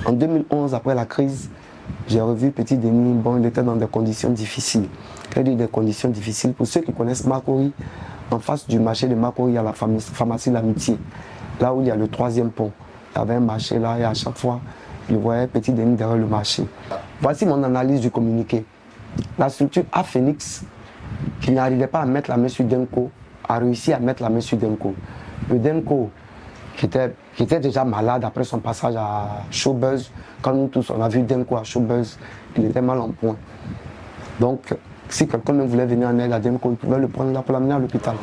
En 2011, après la crise, j'ai revu Petit Denis. Bon, il était dans des conditions difficiles. Il y a eu des conditions difficiles. Pour ceux qui connaissent Makori, en face du marché de Makori, il y a la pharmacie L'Amitié. Là où il y a le 3e pont. Il y avait un marché là et à chaque fois, je voyais Petit Denis derrière le marché. Voici mon analyse du communiqué. La structure A-Phoenix, qui n'arrivait pas à mettre la main sur Denko, a réussi à mettre la main sur Denko. Le Denko, qui était déjà malade après son passage à Showbuzz, quand nous tous on a vu Denko à Showbuzz, il était mal en point. Donc, si quelqu'un voulait venir en aide à Denko, il pouvait le prendre là pour l'amener à l'hôpital.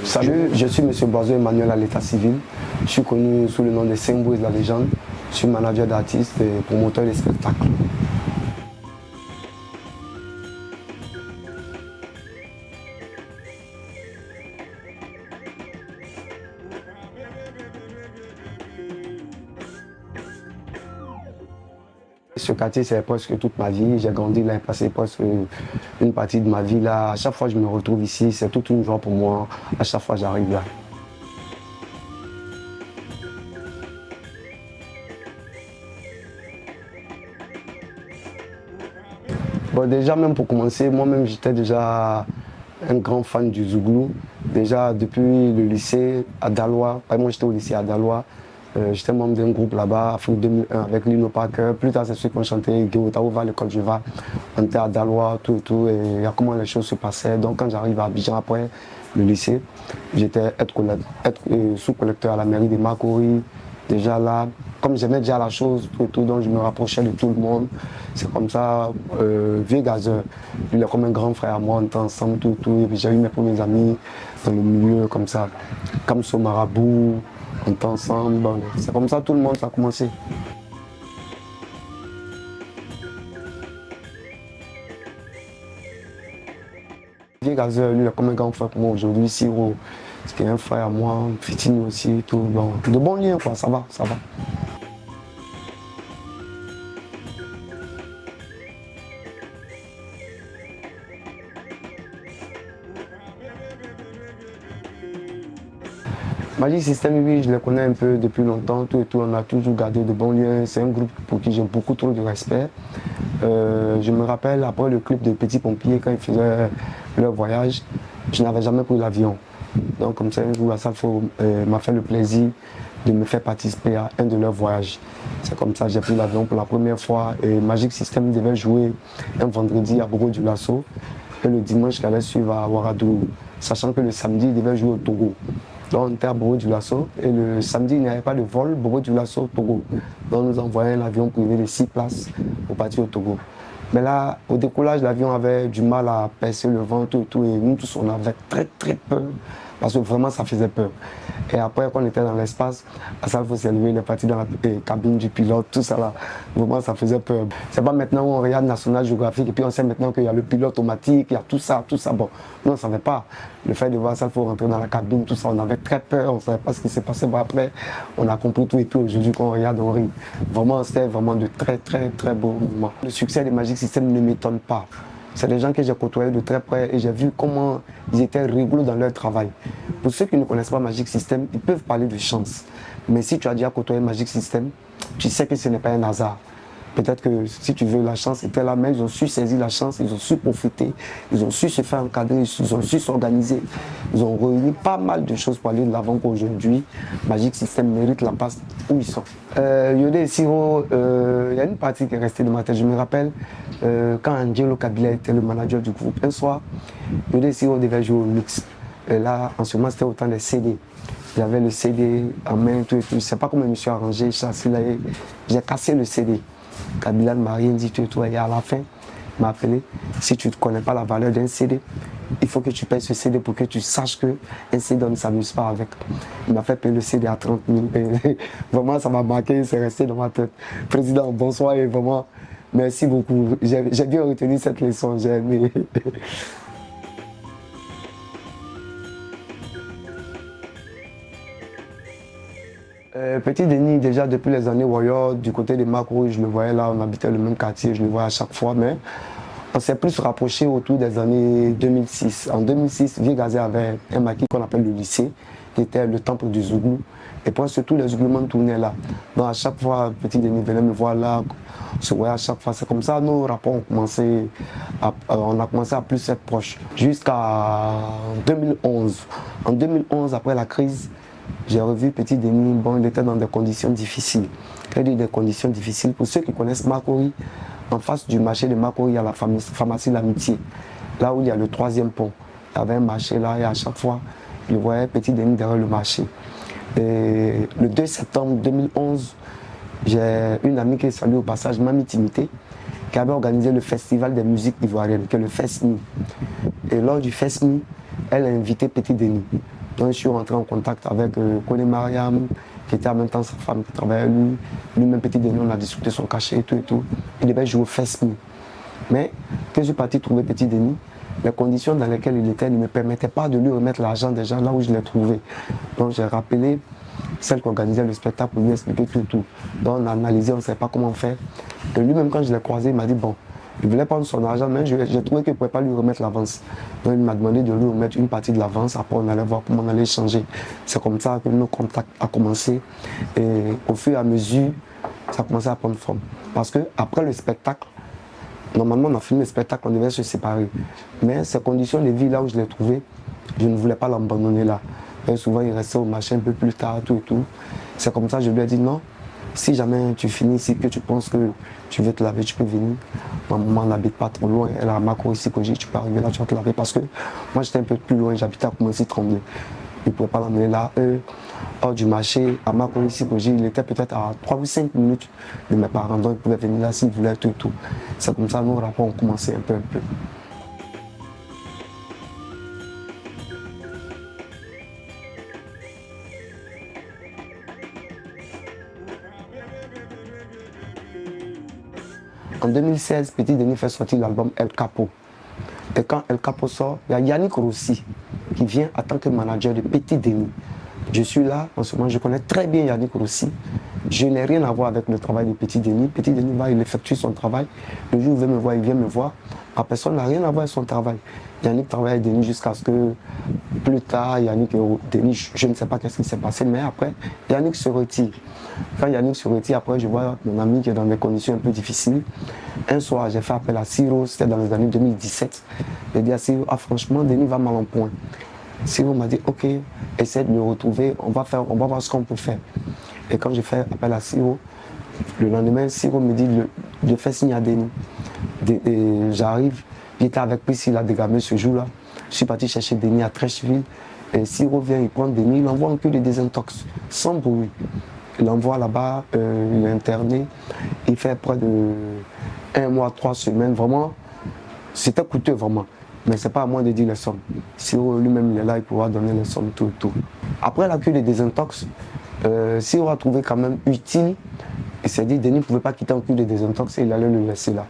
Salut, je suis M. Boiseau Emmanuel à l'état civil. Je suis connu sous le nom de Saint-Bouis de la légende. Je suis manager d'artistes et promoteur des spectacles. Ce quartier, c'est presque toute ma vie. J'ai grandi là et passé presque une partie de ma vie là. À chaque fois que je me retrouve ici, c'est toute une joie pour moi. À chaque fois que j'arrive là. Bon, déjà, même pour commencer, moi-même, j'étais déjà un grand fan du Zouglou. Déjà, depuis le lycée à Daloa, moi j'étais au lycée à Daloa. J'étais membre d'un groupe là-bas, Afrique 2001, avec Lino Parker. Plus tard, c'est ceux qui ont chanté Guéotao va, l'école je vais. On était à Daloa, tout et tout, et il y a comment les choses se passaient. Donc, quand j'arrive à Abidjan après le lycée, j'étais sous-collecteur à la mairie de Makori. Déjà là, comme j'aimais déjà la chose, tout et tout, donc je me rapprochais de tout le monde. C'est comme ça, Vieux Gazeur, il est comme un grand frère à moi, on était ensemble, tout et tout. Et puis j'ai eu mes premiers amis dans le milieu, comme ça, Kamso Marabout. On était ensemble, bon, c'est comme ça tout le monde ça a commencé. Vieux Gazeur, lui, il est comme un grand frère pour moi aujourd'hui. Siro, c'était un frère à moi, Fitini aussi, tout. Bon, de bons liens, quoi, ça va, ça va. Magic System, oui, je les connais un peu depuis longtemps, tout et tout, on a toujours gardé de bons liens. C'est un groupe pour qui j'ai beaucoup trop de respect. Je me rappelle, après le clip de Petit Pompier, quand ils faisaient leur voyage, je n'avais jamais pris l'avion. Donc comme ça, un jour, Asafo m'a fait le plaisir de me faire participer à un de leurs voyages. C'est comme ça que j'ai pris l'avion pour la première fois. Et Magic System devait jouer un vendredi à Bogo du Lasso et le dimanche qu'il allait suivre à Ouagadougou, sachant que le samedi, il devait jouer au Togo. Donc on était à Bogo du Lasso et le samedi, il n'y avait pas de vol Bogo du Lasso au Togo. Donc nous envoyons un avion privé de 6 places pour partir au Togo. Mais là, au décollage, l'avion avait du mal à percer le vent, tout et tout, et nous tous, on avait très peur, parce que vraiment, ça faisait peur. Et après, quand on était dans l'espace, Asafo s'est levé, il est parti dans la cabine du pilote, tout ça là, vraiment, ça faisait peur. C'est pas maintenant où on regarde National Geographic, et puis on sait maintenant qu'il y a le pilote automatique, il y a tout ça, bon. Nous, on ne savait pas. Le fait de voir Asafo rentrer dans la cabine, tout ça, on avait très peur, on ne savait pas ce qui s'est passé. Bon, après, on a compris tout, et puis aujourd'hui, quand on regarde, on rit. Vraiment, c'était vraiment de très beaux moments. Le succès des Magic System ne m'étonne pas. C'est des gens que j'ai côtoyés de très près et j'ai vu comment ils étaient rigoureux dans leur travail. Pour ceux qui ne connaissent pas Magic System, ils peuvent parler de chance. Mais si tu as déjà côtoyé Magic System, tu sais que ce n'est pas un hasard. Peut-être que si tu veux, la chance était là, mais ils ont su saisir la chance, ils ont su profiter, ils ont su se faire encadrer, ils ont su s'organiser. Ils ont réuni pas mal de choses pour aller de l'avant qu'aujourd'hui, Magic System mérite la place où ils sont. Yodé et Siro, il y a une partie qui est restée dans ma tête. Je me rappelle quand Angelo Kabila était le manager du groupe, un soir, Yodé et Siro devaient jouer au Lux. Et là, en ce moment, c'était autant des CD. J'avais le CD en main, tout et tout. Je ne sais pas comment je me suis arrangé, j'ai cassé le CD. Kabila m'a rien dit, tout et tout. Et à la fin, il m'a appelé. Si tu ne connais pas la valeur d'un CD, il faut que tu payes ce CD pour que tu saches qu'un CD, on ne s'amuse pas avec. Il m'a fait payer le CD à 30 000. Et vraiment, ça m'a marqué, c'est resté dans ma tête. Président, bonsoir et vraiment, merci beaucoup. J'ai bien retenu cette leçon, j'ai aimé. Petit Denis, déjà depuis les années Warrior, du côté de Makori, je le voyais là, on habitait le même quartier, je le voyais à chaque fois, mais on s'est plus rapproché autour des années 2006. En 2006, Vieux Gazé avait un maquis qu'on appelle le lycée, qui était le temple du Zougou. Et presque tous les Zougouman tournaient là. Donc à chaque fois, Petit Denis venait me voir là, on se voyait à chaque fois. C'est comme ça, nos rapports on a commencé à plus être proches. Jusqu'à 2011. En 2011, après la crise, j'ai revu Petit Denis. Bon, il était dans des conditions difficiles. Il y a des conditions difficiles. Pour ceux qui connaissent Makori, en face du marché de Makori, il y a la pharmacie L'Amitié. Là où il y a le 3e pont. Il y avait un marché là et à chaque fois, je voyais Petit Denis derrière le marché. Et le 2 septembre 2011, j'ai une amie qui est saluée au passage, Mami Timité, qui avait organisé le festival des musiques ivoiriennes, qui est le FESMI. Et lors du FESMI, elle a invité Petit Denis. Donc je suis rentré en contact avec Kone Mariam, qui était en même temps sa femme qui travaillait lui. Lui-même, Petit Denis, on a discuté son cachet et tout et tout. Il devait jouer au FESMI. Mais quand je suis parti trouver Petit Denis, les conditions dans lesquelles il était ne me permettaient pas de lui remettre l'argent déjà là où je l'ai trouvé. Donc j'ai rappelé celle qui organisait le spectacle pour lui expliquer tout. Donc on a analysé, on ne savait pas comment faire. Et lui-même, quand je l'ai croisé, il m'a dit bon, il voulait prendre son argent, mais j'ai trouvé qu'il ne pouvait pas lui remettre l'avance. Donc il m'a demandé de lui remettre une partie de l'avance, après on allait voir comment on allait échanger. C'est comme ça que nos contacts ont commencé. Et au fur et à mesure, ça a commencé à prendre forme. Parce qu'après le spectacle, normalement, on a filmé le spectacle, on devait se séparer. Mais ces conditions de vie, là où je l'ai trouvé, je ne voulais pas l'abandonner là. Et souvent, il restait au marché un peu plus tard, tout et tout. C'est comme ça que je lui ai dit non. Si jamais tu finis ici, que tu penses que tu veux te laver, tu peux venir. Ma maman n'habite pas trop loin, elle a Makori ici, tu peux arriver là, tu vas te laver. Parce que moi, j'étais un peu plus loin, j'habitais à Koumassi Tremblay. Je ne pouvais pas l'emmener là. Hors du marché, à Makori ici, il était peut-être à 3 ou 5 minutes de mes parents. Donc, ils pouvaient venir là s'ils voulaient, tout et tout. C'est comme ça que nos rapports ont commencé un peu. En 2016, Petit Denis fait sortir l'album El Capo. Et quand El Capo sort, il y a Yannick Rossi qui vient en tant que manager de Petit Denis. Je suis là, en ce moment, je connais très bien Yannick Rossi. Je n'ai rien à voir avec le travail de Petit Denis. Petit Denis va, il effectue son travail. Le jour où il veut me voir, il vient me voir. Ma personne n'a rien à voir avec son travail. Yannick travaille avec Denis jusqu'à ce que, plus tard, Yannick et Denis, je ne sais pas qu'est-ce qui s'est passé, mais après, Yannick se retire. Quand Yannick se retire, après, je vois mon ami qui est dans des conditions un peu difficiles. Un soir, j'ai fait appel à Siro, c'était dans les années 2017. J'ai dit à Siro, ah franchement, Denis va mal en point. Siro m'a dit, ok, essaie de le retrouver, on va voir ce qu'on peut faire. Et quand j'ai fait appel à Siro, le lendemain, Siro me dit de faire signe à Denis. J'arrive, j'étais avec Priscilla Degamé ce jour-là. Je suis parti chercher Denis à Trècheville. Et Siro vient, il prend Denis, il envoie un cure de désintox, sans bruit. Il l'envoie là-bas, il est interné. Il fait près de 1 mois, 3 semaines. Vraiment, c'était coûteux, vraiment. Mais ce n'est pas à moi de dire les sommes. Siro lui-même, il est là, il pourra donner les sommes, tout. Après la cure de désintox, Siro a trouvé quand même utile. Il s'est dit, Denis ne pouvait pas quitter un cure de désintox et il allait le laisser là.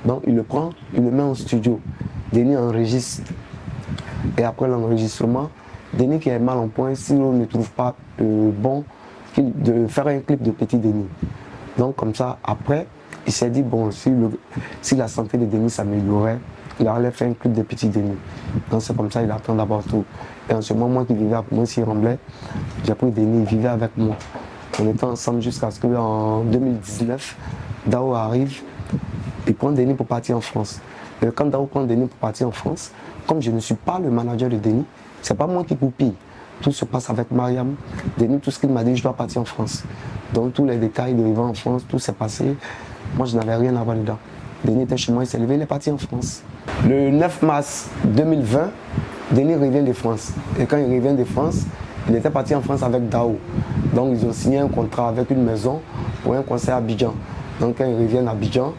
Donc il le prend, il le met en studio. Denis enregistre. Et après l'enregistrement, Denis qui est mal en point, Siro ne trouve pas bon de faire un clip de Petit Denis. Donc comme ça, après, il s'est dit, bon, si la santé de Denis s'améliorait, il allait faire un clip de Petit Denis. Donc c'est comme ça, il attend d'abord tout. Et en ce moment, moi qui vivais à Koumassi-Remblai, j'ai pris Denis, il vivait avec moi. On était ensemble jusqu'à ce qu'en 2019, Dao arrive, il prend Denis pour partir en France. Et quand Dao prend Denis pour partir en France, comme je ne suis pas le manager de Denis, c'est pas moi qui goupille. Tout se passe avec Mariam. Denis, tout ce qu'il m'a dit, je dois partir en France. Donc tous les détails de vivre en France, tout s'est passé. Moi, je n'avais rien à voir dedans. Denis était chez moi, il s'est levé, il est parti en France. Le 9 mars 2020, Denis revient de France. Et quand il revient de France, il était parti en France avec Dao. Donc ils ont signé un contrat avec une maison pour un concert à Abidjan. Donc quand ils reviennent à Abidjan,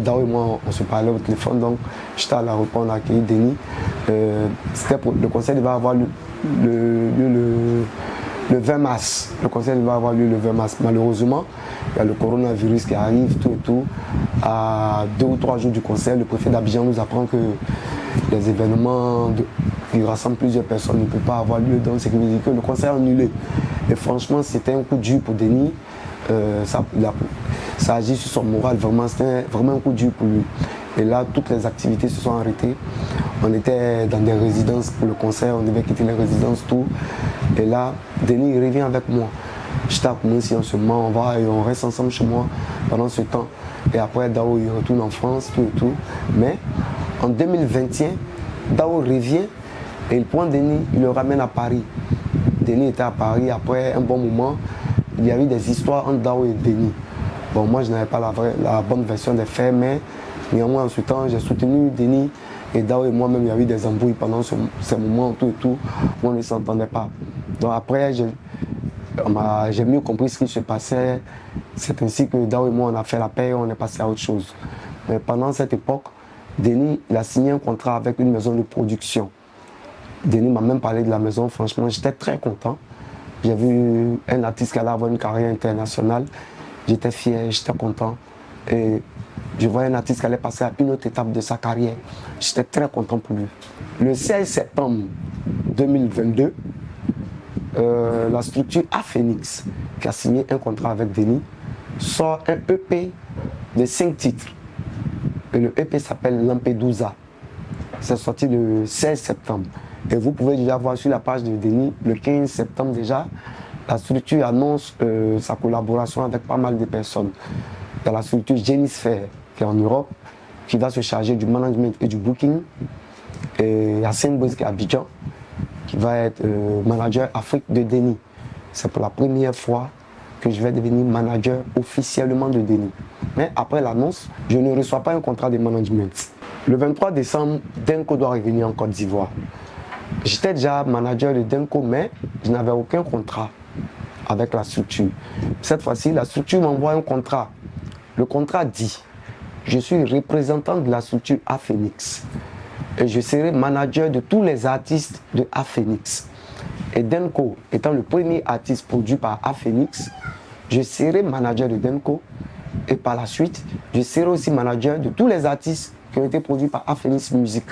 Dao et moi, on se parlait au téléphone. Donc j'étais à l'aéroport, on a accueilli Denis. Le concert devait avoir lieu le 20 mars. Le concert va avoir lieu le 20 mars. Malheureusement, il y a le coronavirus qui arrive, tout. À 2 ou 3 jours du concert, le préfet d'Abidjan nous apprend que les événements qui rassemblent plusieurs personnes ne peuvent pas avoir lieu. Donc, c'est que le concert est annulé. Et franchement, c'était un coup dur pour Denis. Ça agit sur son moral, vraiment. C'était vraiment un coup dur pour lui. Et là, toutes les activités se sont arrêtées. On était dans des résidences pour le concert, on devait quitter les résidences, tout. Et là, Denis revient avec moi. J'étais à Koumoussi en ce moment, on va et on reste ensemble chez moi pendant ce temps. Et après, Dao il retourne en France, tout et tout. Mais en 2021, Dao revient et il prend Denis, il le ramène à Paris. Denis était à Paris, après un bon moment, il y a eu des histoires entre Dao et Denis. Bon, moi je n'avais pas la bonne version des faits, mais néanmoins en ce temps, j'ai soutenu Denis et Dao et moi-même, il y a eu des embrouilles pendant ces moments, tout et tout, où on ne s'entendait pas. Donc après, j'ai mieux compris ce qui se passait. C'est ainsi que Dao et moi, on a fait la paix, on est passé à autre chose. Mais pendant cette époque, Denis, il a signé un contrat avec une maison de production. Denis m'a même parlé de la maison, franchement, j'étais très content. J'ai vu un artiste qui allait avoir une carrière internationale. J'étais fier, j'étais content. Et je voyais un artiste qui allait passer à une autre étape de sa carrière. J'étais très content pour lui. Le 16 septembre 2022, la structure Aphénix, qui a signé un contrat avec Denis, sort un EP de 5 titres. Et le EP s'appelle Lampedusa. C'est sorti le 16 septembre. Et vous pouvez déjà voir sur la page de Denis, le 15 septembre déjà, la structure annonce sa collaboration avec pas mal de personnes. Il y a la structure Genisphere, qui est en Europe, qui va se charger du management et du booking. Et il y a Saint-Brice qui est à Abidjan, qui va être manager Afrique de Denis. C'est pour la première fois que je vais devenir manager officiellement de Denis. Mais après l'annonce, je ne reçois pas un contrat de management. Le 23 décembre, Denko doit revenir en Côte d'Ivoire. J'étais déjà manager de Denko, mais je n'avais aucun contrat avec la structure. Cette fois-ci, la structure m'envoie un contrat. Le contrat dit, je suis représentant de la structure Aphénix et je serai manager de tous les artistes de Aphénix. Et Denko étant le premier artiste produit par Aphénix, je serai manager de Denko et par la suite, je serai aussi manager de tous les artistes qui ont été produits par Aphénix Music.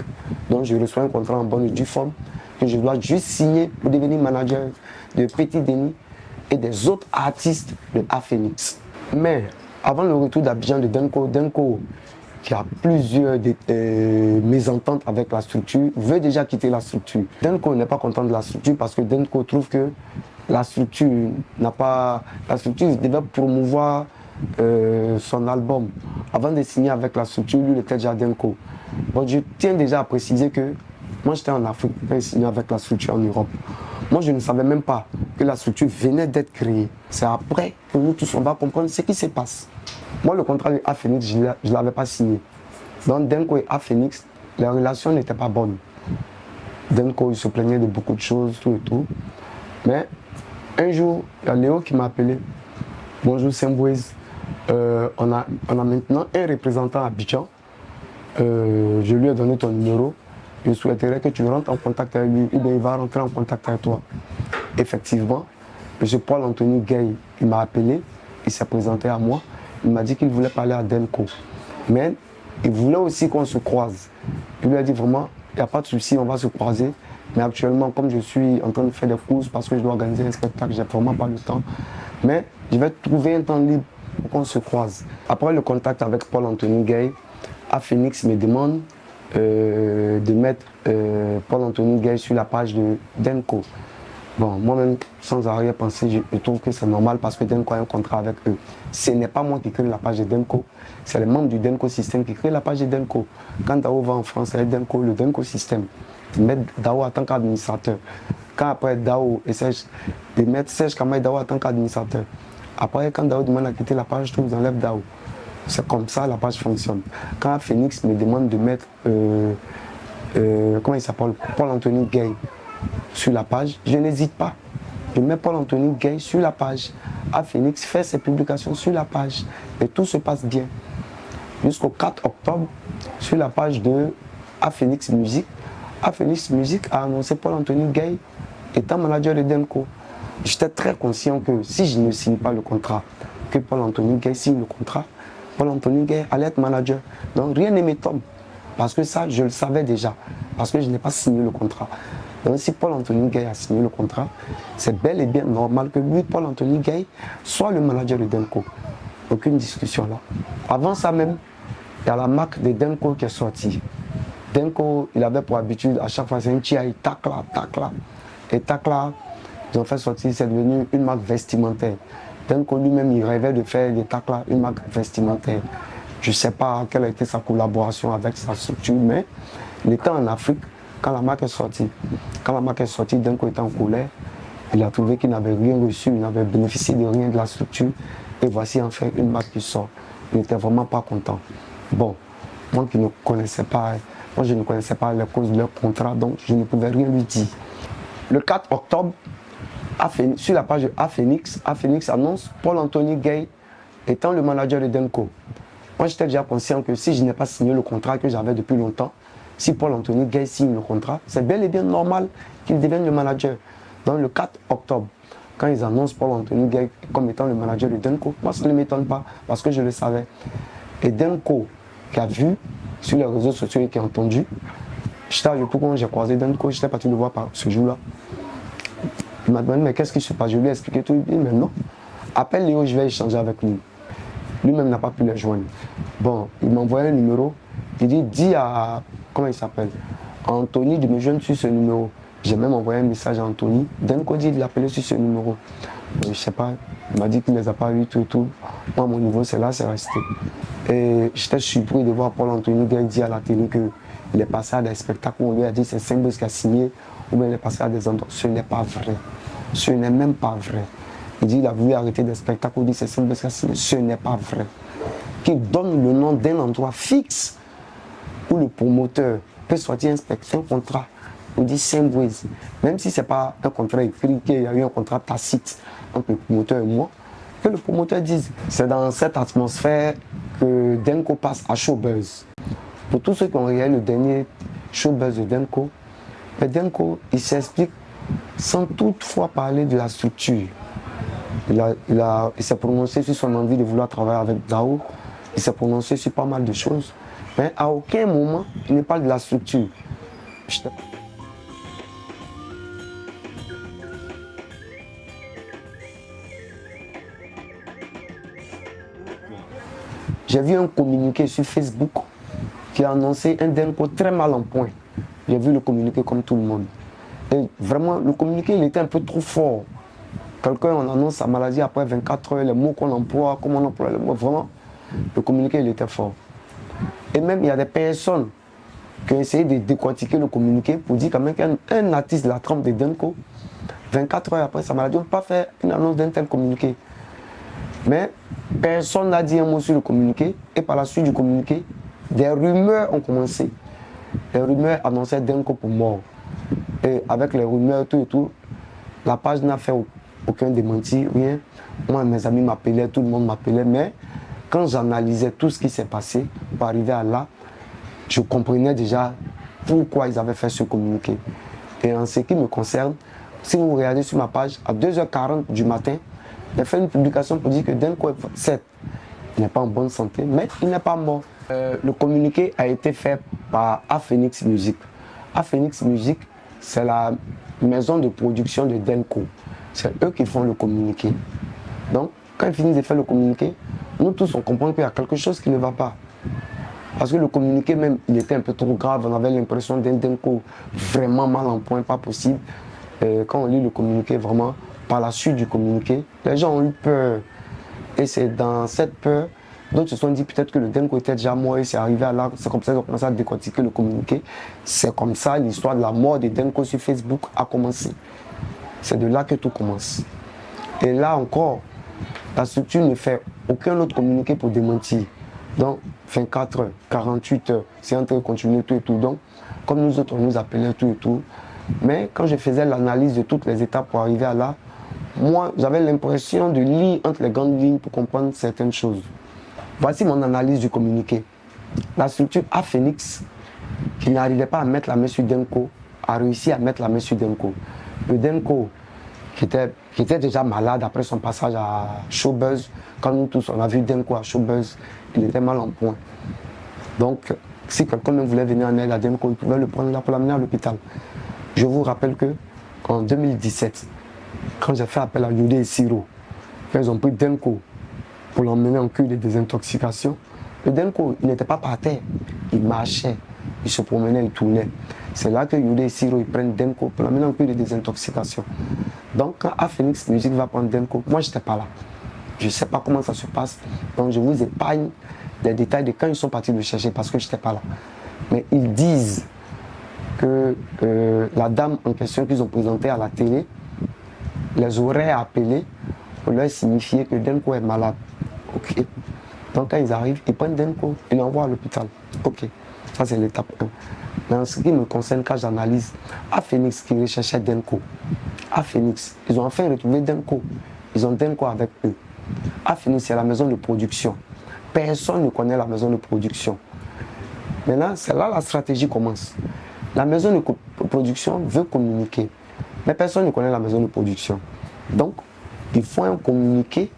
Donc je reçois un contrat en bonne et due forme que je dois juste signer pour devenir manager de Petit Denis et des autres artistes de Aphénix. Mais avant le retour d'Abidjan de Denko, qui a plusieurs mésententes avec la structure, veut déjà quitter la structure. Denko n'est pas content de la structure parce que Denko trouve que la structure devait promouvoir son album. Avant de signer avec la structure, lui, il était déjà Denko. Bon, je tiens déjà à préciser que moi, j'étais en Afrique quand il signait avec la structure en Europe. Moi, je ne savais même pas que la structure venait d'être créée. C'est après que nous tous, on va comprendre ce qui se passe. Moi, le contrat de Aphénix, je ne l'avais pas signé. Donc, Denko et Aphénix, les relations n'étaient pas bonnes. Denko, il se plaignait de beaucoup de choses, tout et tout. Mais un jour, il y a Léo qui m'a appelé. Bonjour Saint-Brice, on a maintenant un représentant à Abidjan. Je lui ai donné ton numéro. Je souhaiterais que tu rentres en contact avec lui ou bien il va rentrer en contact avec toi. Effectivement, M. Paul-Anthony Gay, il m'a appelé, il s'est présenté à moi. Il m'a dit qu'il voulait parler à Denko. Mais il voulait aussi qu'on se croise. Je lui ai dit vraiment, il n'y a pas de souci, on va se croiser. Mais actuellement, comme je suis en train de faire des courses parce que je dois organiser un spectacle, j'ai vraiment pas le temps. Mais je vais trouver un temps libre pour qu'on se croise. Après le contact avec Paul-Anthony Gay, Aphénix me demande de mettre Paul-Anthony Gay sur la page de Denko. Bon, moi-même, sans arrière-pensée, je trouve que c'est normal parce que Denko a un contrat avec eux. Ce n'est pas moi qui crée la page de Denko, c'est les membres du Denko System qui créent la page de Denko. Quand Dao va en France avec Denko, le Denko System, ils mettent Dao en tant qu'administrateur. Quand après Dao et Serge, ils mettent Serge Kamaï Dao en tant qu'administrateur. Après, quand Dao demande à quitter la page, ils enlèvent Dao. C'est comme ça la page fonctionne. Quand Phoenix me demande de mettre, comment il s'appelle, Paul-Anthony Gay sur la page, je n'hésite pas. Je mets Paul-Anthony Gay sur la page. Aphénix fait ses publications sur la page. Et tout se passe bien. Jusqu'au 4 octobre, sur la page de Aphénix Music, Aphénix Music a annoncé Paul-Anthony Gay étant manager de Denko. J'étais très conscient que si je ne signe pas le contrat, que Paul-Anthony Gay signe le contrat, Paul-Anthony Gay allait être manager. Donc rien ne m'étonne. Parce que ça, je le savais déjà. Parce que je n'ai pas signé le contrat. Donc si Paul-Anthony Gay a signé le contrat, c'est bel et bien normal que lui, Paul-Anthony Gay, soit le manager de Denko. Aucune discussion là. Avant ça même, il y a la marque de Denko qui est sortie. Denko, il avait pour habitude, à chaque fois, c'est un tchia, il tacla. Et tacla, Ils ont fait sortir, c'est devenu une marque vestimentaire. Denko lui-même, il rêvait de faire des taclas, une marque vestimentaire. Je ne sais pas quelle a été sa collaboration avec sa structure, mais il était en Afrique quand la marque est sortie. Quand la marque est sortie, Denko était en colère. Il a trouvé qu'il n'avait rien reçu, il n'avait bénéficié de rien de la structure. Et voici enfin une marque qui sort. Il n'était vraiment pas content. Bon, moi qui ne connaissais pas, moi je ne connaissais pas les causes de leur contrat, donc je ne pouvais rien lui dire. Le 4 octobre, sur la page de Aphénix annonce Paul-Anthony Gay étant le manager de Denko. Moi j'étais déjà conscient que si je n'ai pas signé le contrat que j'avais depuis longtemps, si Paul-Anthony Gay signe le contrat, c'est bel et bien normal qu'il devienne le manager. Donc le 4 octobre, quand ils annoncent Paul-Anthony Gay comme étant le manager de Denko, moi ça ne m'étonne pas parce que je le savais. Et Denko qui a vu sur les réseaux sociaux et qui a entendu, j'étais à Yopougon quand j'ai croisé Denko, j'étais parti le voir ce jour-là. Il m'a demandé mais qu'est-ce qui se passe, je lui ai expliqué tout, il dit mais non, appelle Léo, je vais échanger avec lui. Lui-même n'a pas pu les joindre. Bon, il m'a envoyé un numéro, il dit dis à, comment il s'appelle, Anthony de me joindre sur ce numéro. J'ai même envoyé un message à Anthony. Denko dit de l'appeler sur ce numéro. Je ne sais pas, il m'a dit qu'il ne les a pas eu tout et tout. Moi, mon niveau, c'est là, c'est resté. Et j'étais surpris de voir Paul-Anthony Gay dire à la télé qu'il est passé à des spectacles où on lui a dit c'est Symbols qui a signé, ou bien il est passé à des endroits. Ce n'est pas vrai. Ce n'est même pas vrai. Il dit qu'il a voulu arrêter des spectacles où il dit c'est Symbols qui a signé. Ce n'est pas vrai. Qu'il donne le nom d'un endroit fixe où le promoteur peut sortir un contrat. On dit Symbols, même si ce n'est pas un contrat écrit, qu'il y a eu un contrat tacite entre le promoteur et moi, que le promoteur dise. C'est dans cette atmosphère que Denko passe à Showbuzz. Pour tous ceux qui ont regardé le dernier Showbuzz de Denko, Denko, il s'explique sans toutefois parler de la structure. Il s'est prononcé sur son envie de vouloir travailler avec Dao, il s'est prononcé sur pas mal de choses, mais à aucun moment, il ne parle de la structure. J'ai vu un communiqué sur Facebook qui a annoncé un Denko très mal en point. J'ai vu le communiqué comme tout le monde. Et vraiment, le communiqué, il était un peu trop fort. Quelqu'un, on annonce sa maladie après 24 heures, les mots qu'on emploie, comment on emploie les mots, vraiment, le communiqué, il était fort. Et même, il y a des personnes qui ont essayé de décortiquer le communiqué pour dire quand même qu'un artiste de la trempe de Denko, 24 heures après sa maladie, on ne peut pas faire une annonce d'un tel communiqué. Mais personne n'a dit un mot sur le communiqué et par la suite du communiqué, des rumeurs ont commencé. Les rumeurs annonçaient Denko pour mort. Et avec les rumeurs, tout et tout, la page n'a fait aucun démenti, rien. Moi, mes amis m'appelaient, tout le monde m'appelait, mais quand j'analysais tout ce qui s'est passé pour arriver à là, je comprenais déjà pourquoi ils avaient fait ce communiqué. Et en ce qui me concerne, si vous regardez sur ma page, à 2h40 du matin, j'ai fait une publication pour dire que Denko est 7. Il n'est pas en bonne santé, mais il n'est pas mort. Le communiqué a été fait par Aphénix Music. Aphénix Music, c'est la maison de production de Denko. C'est eux qui font le communiqué. Donc, quand ils finissent de faire le communiqué, nous tous, on comprend qu'il y a quelque chose qui ne va pas. Parce que le communiqué même, il était un peu trop grave. On avait l'impression d'un Denko vraiment mal en point, pas possible. Et quand on lit le communiqué, vraiment, par la suite du communiqué, les gens ont eu peur. Et c'est dans cette peur, d'autres se sont dit peut-être que le Denko était déjà mort et c'est arrivé à là. C'est comme ça qu'ils ont commencé à décortiquer le communiqué. C'est comme ça l'histoire de la mort de Denko sur Facebook a commencé. C'est de là que tout commence. Et là encore, la structure ne fait aucun autre communiqué pour démentir. Donc, 24 heures, 48 heures, c'est en train de continuer tout et tout. Donc, comme nous autres, on nous appelait tout et tout. Mais quand je faisais l'analyse de toutes les étapes pour arriver à là, moi, j'avais l'impression de lire entre les grandes lignes pour comprendre certaines choses. Voici mon analyse du communiqué. La structure Aphénix, qui n'arrivait pas à mettre la main sur Denko, a réussi à mettre la main sur Denko. Le Denko, qui était déjà malade après son passage à Showbuzz, quand nous tous on a vu Denko à Showbuzz, il était mal en point. Donc, si quelqu'un même voulait venir en aide à Denko, il pouvait le prendre là pour l'amener à l'hôpital. Je vous rappelle que en 2017, quand j'ai fait appel à Yudé et Siro, quand ils ont pris Denko pour l'emmener en cure de désintoxication, le Denko, il n'était pas par terre, il marchait, il se promenait, il tournait. C'est là que Yudé et Siro ils prennent Denko pour l'emmener en cure de désintoxication. Donc quand Aphénix Musique va prendre Denko, moi je n'étais pas là. Je ne sais pas comment ça se passe. Donc je vous épargne des détails de quand ils sont partis le chercher parce que je n'étais pas là. Mais ils disent que la dame en question qu'ils ont présentée à la télé les aurait appelés pour leur signifier que Denko est malade. Ok. Donc quand ils arrivent, ils prennent Denko, ils l'envoient à l'hôpital. Ok. Ça c'est l'étape 1. Mais en ce qui me concerne, quand j'analyse, Aphénix qui recherchait Denko, Aphénix, ils ont enfin retrouvé Denko. Ils ont Denko avec eux. Aphénix, c'est la maison de production. Personne ne connaît la maison de production. Maintenant, c'est là la stratégie commence. La maison de production veut communiquer, mais personne ne connaît la maison de production. Donc, il faut un communiqué,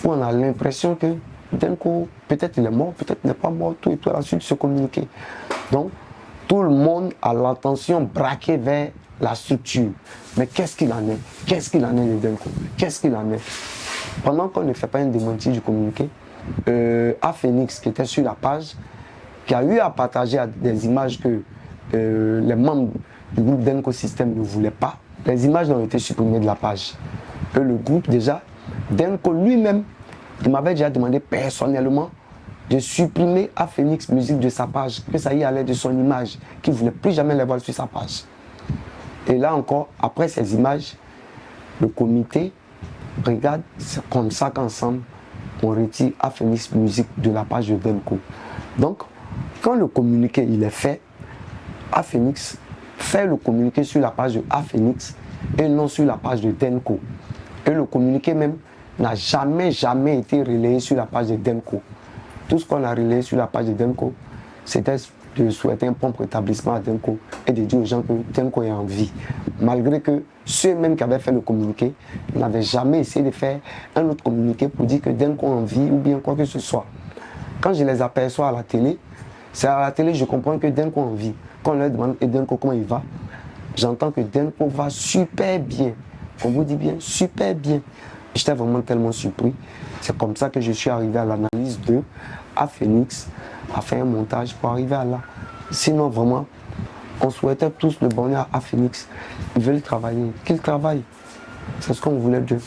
où on a l'impression que Denko, peut-être il est mort, peut-être il n'est pas mort, tout et tout, à la suite de se communiquer. Donc, tout le monde a l'attention braquée vers la structure. Mais qu'est-ce qu'il en est? Qu'est-ce qu'il en est de Denko? Qu'est-ce qu'il en est? Pendant qu'on ne fait pas un démenti du communiqué, Aphénix, qui était sur la page, qui a eu à partager des images que les membres du groupe Denko System ne voulaient pas, les images ont été supprimées de la page. Et le groupe déjà, Denko lui-même, il m'avait déjà demandé personnellement de supprimer Aphénix Musique de sa page, que ça y allait de son image, qu'il ne voulait plus jamais les voir sur sa page. Et là encore, après ces images, le comité regarde, c'est comme ça qu'ensemble, on retire Aphénix Musique de la page de Denko. Donc, quand le communiqué il est fait, Aphénix fait le communiqué sur la page de Aphénix et non sur la page de Denko. Et le communiqué même n'a jamais été relayé sur la page de Denko. Tout ce qu'on a relayé sur la page de Denko, c'était de souhaiter un prompt rétablissement à Denko et de dire aux gens que Denko est en vie. Malgré que ceux-mêmes qui avaient fait le communiqué n'avaient jamais essayé de faire un autre communiqué pour dire que Denko est en vie ou bien quoi que ce soit. Quand je les aperçois à la télé, c'est à la télé que je comprends que Denko est en vie. Quand on leur demande et Denko comment il va, j'entends que Denko va super bien. On vous dit bien, super bien. J'étais vraiment tellement surpris. C'est comme ça que je suis arrivé à l'analyse de Aphénix, à faire un montage pour arriver à là. Sinon, vraiment, on souhaitait tous le bonheur à Aphénix. Ils veulent travailler. Qu'ils travaillent. C'est ce qu'on voulait d'eux.